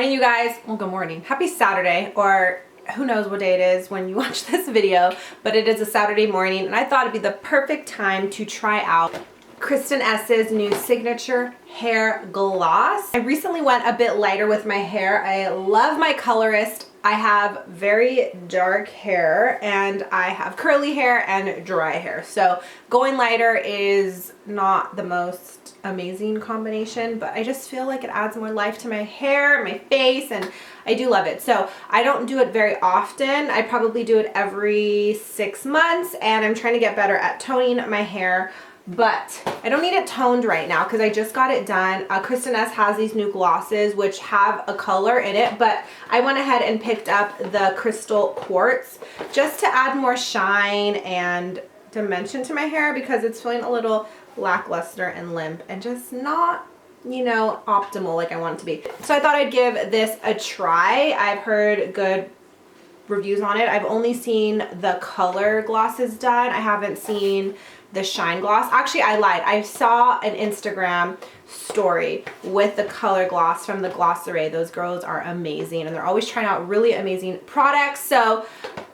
morning, you guys. Well, good morning. Happy Saturday, or who knows what day it is when you watch this video, but it is a Saturday morning, and I thought it'd be the perfect time to try out Kristen Ess's new signature hair gloss. I recently went a bit lighter with my hair. I love my colorist. I have very dark hair and I have curly hair and dry hair. So going lighter is not the most amazing combination, but I just feel like it adds more life to my hair, my face, and I do love it. So I don't do it very often. I probably do it every 6 months, and I'm trying to get better at toning my hair. But I don't need it toned right now because I just got it done. Kristen Ess has these new glosses which have a color in it, but I went ahead and picked up the Crystal Quartz just to add more shine and dimension to my hair because it's feeling a little lackluster and limp and just not, you know, optimal like I want it to be. So I thought I'd give this a try. I've heard good reviews on it. I've only seen the color glosses done. I haven't seen the shine gloss. Actually, I lied. I saw an Instagram story with the color gloss from the Glosseray. Those girls are amazing and they're always trying out really amazing products. So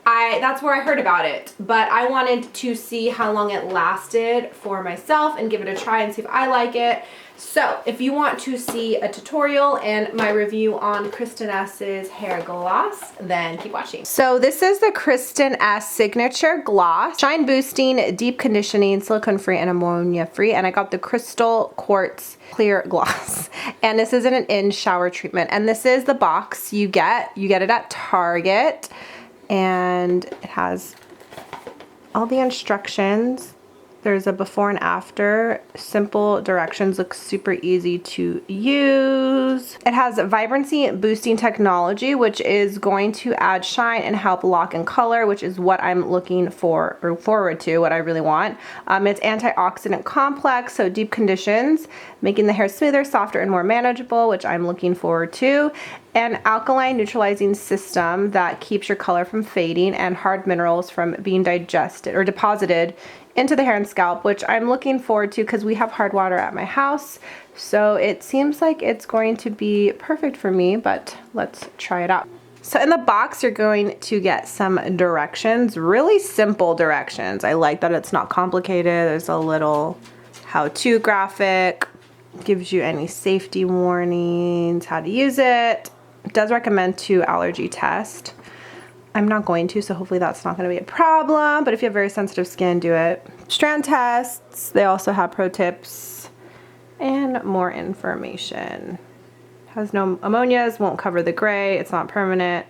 that's where I heard about it, but I wanted to see how long it lasted for myself and give it a try and see if I like it. So if you want to see a tutorial and my review on Kristen Ess's hair gloss, then keep watching. So this is the Kristen Ess signature gloss, shine boosting, deep conditioning, silicone free and ammonia free, and I got the Crystal Quartz clear gloss. And this isn't an in-shower treatment, and this is the box you get it at Target, and it has all the instructions. There's a before and after, simple directions, looks super easy to use. It has vibrancy boosting technology, which is going to add shine and help lock in color, which is what I'm looking for or forward to, what I really want. It's antioxidant complex, so deep conditions, making the hair smoother, softer, and more manageable, which I'm looking forward to. An alkaline neutralizing system that keeps your color from fading and hard minerals from being digested or deposited into the hair and scalp, which I'm looking forward to because we have hard water at my house. So it seems like it's going to be perfect for me, but let's try it out. So in the box, you're going to get some directions, really simple directions. I like that it's not complicated. There's a little how-to graphic, gives you any safety warnings, how to use it. It does recommend to allergy test. I'm not going to, so hopefully that's not going to be a problem, but if you have very sensitive skin, do it. Strand tests, they also have pro tips and more information. Has no ammonias, won't cover the gray, it's not permanent.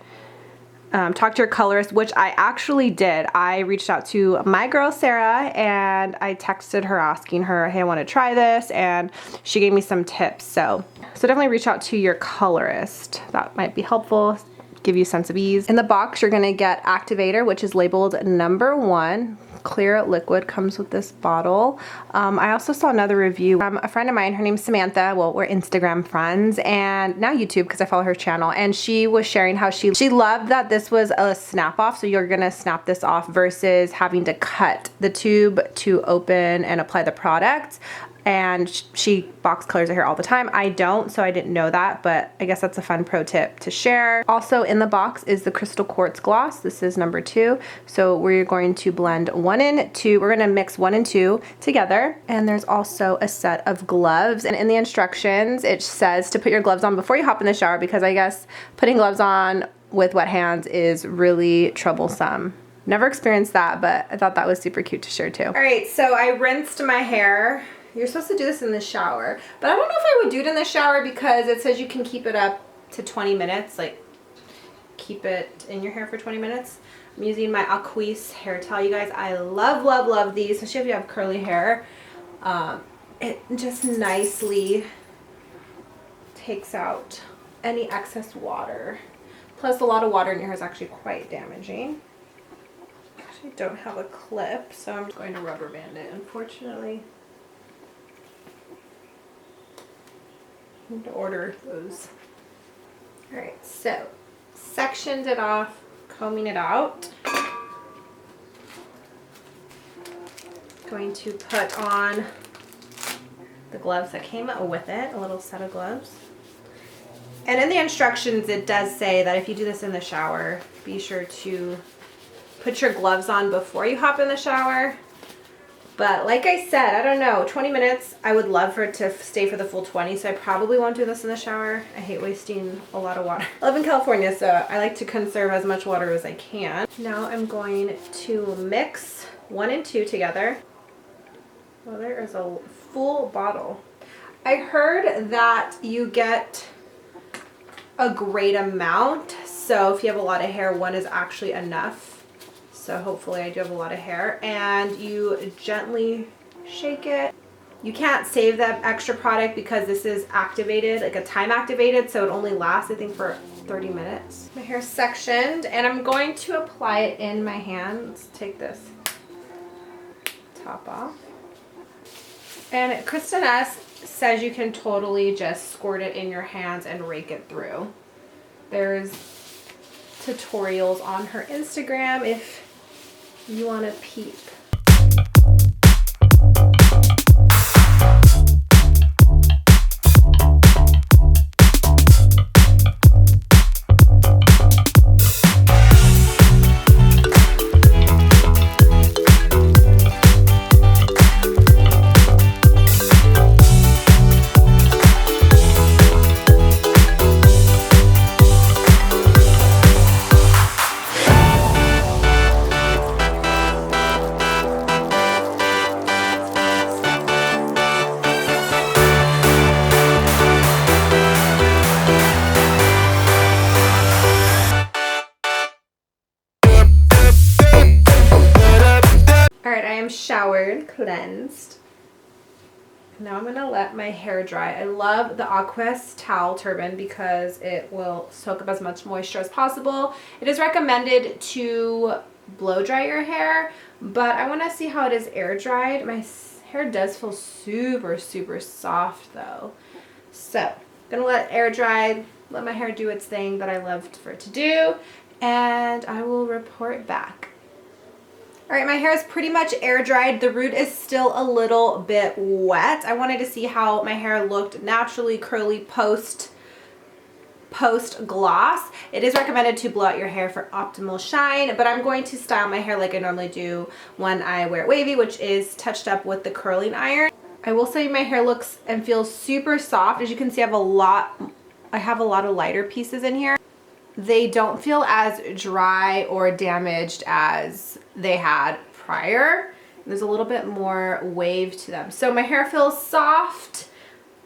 Talk to your colorist, which I actually did. I reached out to my girl Sarah and I texted her asking her, hey, I want to try this, and she gave me some tips. So definitely reach out to your colorist. That might be helpful. Give you a sense of ease. In the box, you're gonna get activator, which is labeled #1. Clear liquid comes with this bottle. I also saw another review from a friend of mine. Her name's Samantha. Well, we're Instagram friends and now YouTube because I follow her channel. And she was sharing how she loved that this was a snap off. So you're gonna snap this off versus having to cut the tube to open and apply the product. And she box colors her hair all the time. I don't, so I didn't know that, but I guess that's a fun pro tip to share. Also in the box is the Crystal Quartz gloss. This is #2. So we're going to blend 1 and 2. We're gonna mix 1 and 2 together. And there's also a set of gloves. And in the instructions, it says to put your gloves on before you hop in the shower because I guess putting gloves on with wet hands is really troublesome. Never experienced that, but I thought that was super cute to share too. All right, so I rinsed my hair. You're supposed to do this in the shower, but I don't know if I would do it in the shower because it says you can keep it up to 20 minutes, like keep it in your hair for 20 minutes. I'm using my Aquis hair towel, you guys. I love, love, love these, especially if you have curly hair. It just nicely takes out any excess water. Plus, a lot of water in your hair is actually quite damaging. Actually, I don't have a clip, so I'm going to rubber band it, unfortunately. I need to order those. All right, so sectioned it off, combing it out. Going to put on the gloves that came with it, a little set of gloves. And in the instructions, it does say that if you do this in the shower, be sure to put your gloves on before you hop in the shower. But like I said, I don't know, 20 minutes, I would love for it to stay for the full 20, so I probably won't do this in the shower. I hate wasting a lot of water. I live in California, so I like to conserve as much water as I can. Now I'm going to mix 1 and 2 together. Well, there is a full bottle. I heard that you get a great amount, so if you have a lot of hair, 1 is actually enough. So hopefully I do have a lot of hair. And you gently shake it. You can't save that extra product because this is activated, like a time activated, so it only lasts, I think, for 30 minutes. My hair's sectioned, and I'm going to apply it in my hands. Take this top off. And Kristen Ess says you can totally just squirt it in your hands and rake it through. There's tutorials on her Instagram if you want to peep. Showered, cleansed. Now I'm gonna let my hair dry. I love the Aquas towel turban because it will soak up as much moisture as possible. It is recommended to blow dry your hair, but I want to see how it is air dried. My hair does feel super, super soft though. So gonna let it air dry, let my hair do its thing that I loved for it to do, and I will report back. All right, my hair is pretty much air dried. The root is still a little bit wet. I wanted to see how my hair looked naturally curly post gloss. It is recommended to blow out your hair for optimal shine, but I'm going to style my hair like I normally do when I wear it wavy, which is touched up with the curling iron. I will say my hair looks and feels super soft. As you can see, I have a lot of lighter pieces in here. They don't feel as dry or damaged as they had prior. There's a little bit more wave to them. So my hair feels soft,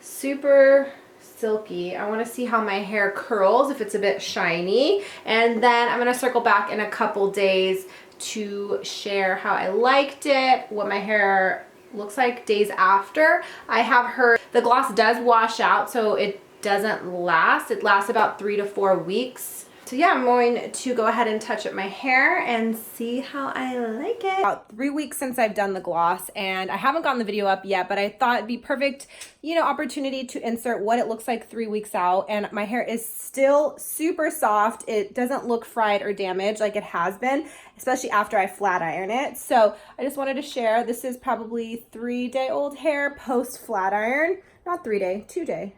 super silky. I want to see how my hair curls, if it's a bit shiny. And then I'm going to circle back in a couple days to share how I liked it, what my hair looks like days after. I have heard the gloss does wash out, so it doesn't last. It lasts about 3 to 4 weeks. So yeah, I'm going to go ahead and touch up my hair and see how I like it. About 3 weeks since I've done the gloss, and I haven't gotten the video up yet, but I thought it'd be perfect, you know, opportunity to insert what it looks like 3 weeks out. And my hair is still super soft. It doesn't look fried or damaged like it has been, especially after I flat iron it. So I just wanted to share, this is probably 3-day-old hair post flat iron. Not 3-day, 2-day.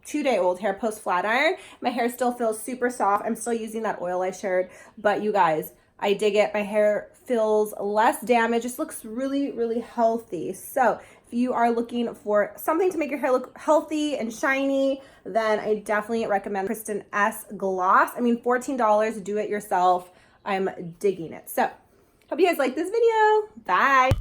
2-day-old hair post flat iron. My hair still feels super soft. I'm still using that oil I shared, but you guys, I dig it. My hair feels less damaged. Just looks really, really healthy. So if you are looking for something to make your hair look healthy and shiny, then I definitely recommend Kristen Ess Gloss. I mean, $14, do it yourself. I'm digging it. So hope you guys like this video. Bye.